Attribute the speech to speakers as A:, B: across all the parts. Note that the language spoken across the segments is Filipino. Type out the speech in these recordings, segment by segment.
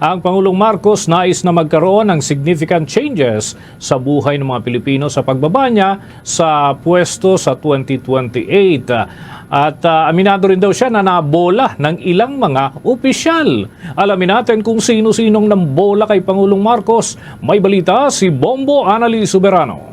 A: Ang Pangulong Marcos nais na magkaroon ng significant changes sa buhay ng mga Pilipino sa pagbaba niya sa pwesto sa 2028. At aminado rin daw siya na nabola ng ilang mga opisyal. Alamin natin kung sino-sinong nambola kay Pangulong Marcos. May balita si Bombo Annalise Soberano.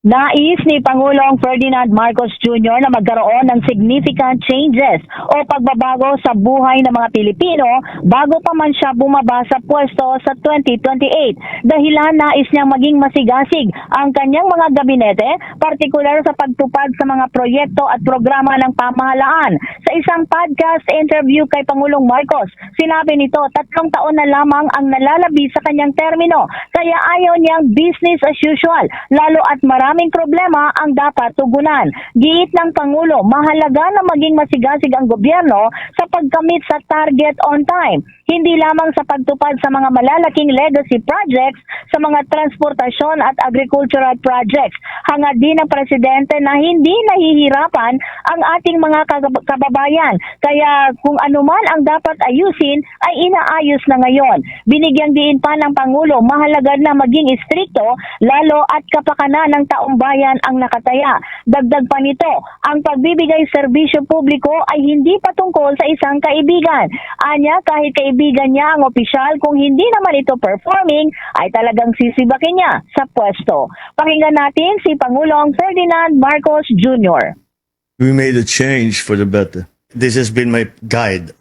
B: Nais ni Pangulong Ferdinand Marcos Jr. na magkaroon ng significant changes o pagbabago sa buhay ng mga Pilipino bago pa man siya bumaba sa pwesto sa 2028. Dahilan nais niyang maging masigasig ang kanyang mga gabinete, partikular sa pagtupad sa mga proyekto at programa ng pamahalaan. Sa isang podcast interview kay Pangulong Marcos, sinabi nito 3 taon na lamang ang nalalabi sa kanyang termino, kaya ayaw niyang business as usual, lalo at maraming problema ang dapat tugunan. Giit ng Pangulo, mahalaga na maging masigasig ang gobyerno sa pagkamit sa target on time. Hindi lamang sa pagtupad sa mga malalaking legacy projects, sa mga transportasyon at agricultural projects. Hangad din ng Presidente na hindi nahihirapan ang ating mga kababayan. Kaya kung anuman ang dapat ayusin ay inaayos na ngayon. Binigyang diin pa ng Pangulo, mahalaga na maging istrikto lalo at kapakanan ng taong bayan ang nakataya. Dagdag pa nito, ang pagbibigay serbisyo publiko ay hindi patungkol sa isang kaibigan. Anya, kahit kaibigan niya ang opisyal, kung hindi naman ito performing, ay talagang sisibakin niya sa pwesto. Pakinggan natin si Pangulong Ferdinand Marcos Jr.
C: We made a change for the better. This has been my guide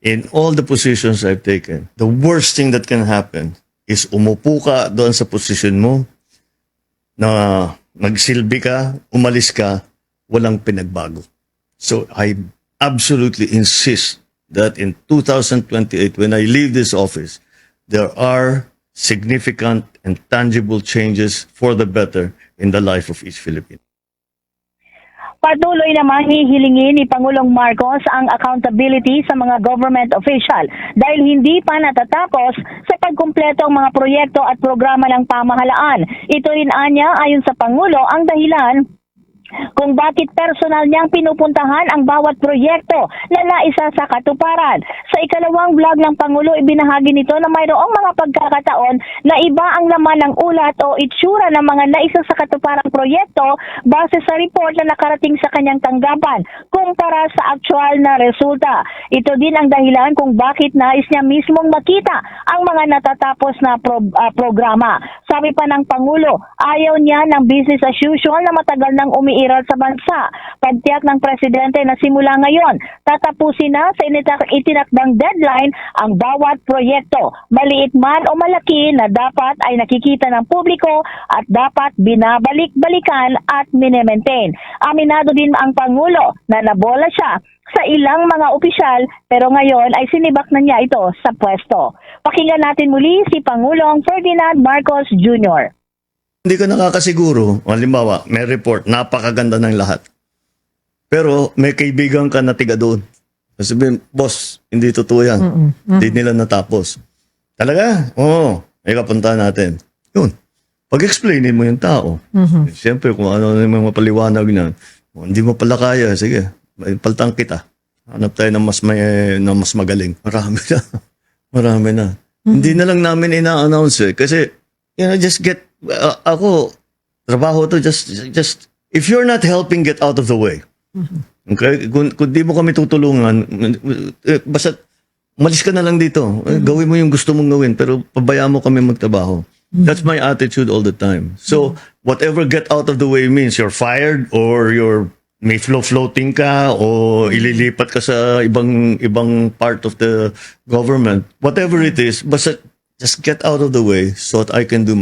C: in all the positions I've taken. The worst thing that can happen is umupo ka doon sa position mo, na nagsilbi ka, umalis ka, walang pinagbago. So I absolutely insist that in 2028, when I leave this office, there are significant and tangible changes for the better in the life of each Filipino.
B: Patuloy naman hihilingin ni Pangulong Marcos ang accountability sa mga government official dahil hindi pa natatapos sa pagkumpleto ang mga proyekto at programa ng pamahalaan. Ito rin anya ayon sa Pangulo ang dahilan kung bakit personal niyang pinupuntahan ang bawat proyekto na naisa sa katuparan. Sa ikalawang vlog ng Pangulo, ibinahagi nito na mayroong mga pagkakataon na iba ang laman ng ulat o itsura ng mga naisa sa katuparang proyekto base sa report na nakarating sa kanyang tanggapan kumpara sa actual na resulta. Ito din ang dahilan kung bakit nais niya mismong makita ang mga natatapos na programa. Sabi pa ng Pangulo, ayaw niya ng business as usual na matagal nang umiiral sa bansa. Pagtiyak ng Presidente na simula ngayon, tatapusin na sa itinakdang deadline ang bawat proyekto. Maliit man o malaki na dapat ay nakikita ng publiko at dapat binabalik-balikan at mine-maintain. Aminado din ang Pangulo na nabola siya sa ilang mga opisyal pero ngayon ay sinibak na niya ito sa pwesto. Pakinggan natin muli si Pangulong Ferdinand Marcos Jr.
C: Hindi ka nakakasiguro, halimbawa, may report, napakaganda ng lahat. Pero may kaibigan ka na tiga doon. Sabihin, boss, hindi totoo yan. Hindi nila natapos. Talaga? Oo. Ay kapunta natin. Yun. Pag-explainin mo yung tao. Siyempre, kung ano yung mga paliwanag na, hindi mo pala kaya, sige, paltang kita. Hanap tayo ng mas magaling. Marami na. Marami na. Hindi na lang namin ina-announce kasi, just get, ako, trabaho to, just, if you're not helping, get out of the way. Okay? Kung di mo kami tutulungan, basta, umalis ka na lang dito. Gawin mo yung gusto mong gawin, pero pabayaan mo kami magtrabaho. That's my attitude all the time. So, whatever get out of the way means you're fired or may floating ka o ililipat ka sa ibang part of the government. Whatever it is, basta just get out of the way so that I can do.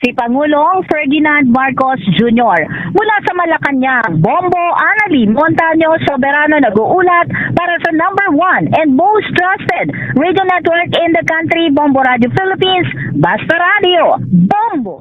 B: Si Pangulong Ferdinand Marcos Jr. Mula sa Malacanang, Bombo Annalise Montaño Soberano nag-uulat para sa #1 and most trusted radio network in the country, Bombo Radio Philippines, Basta Radio, Bombo!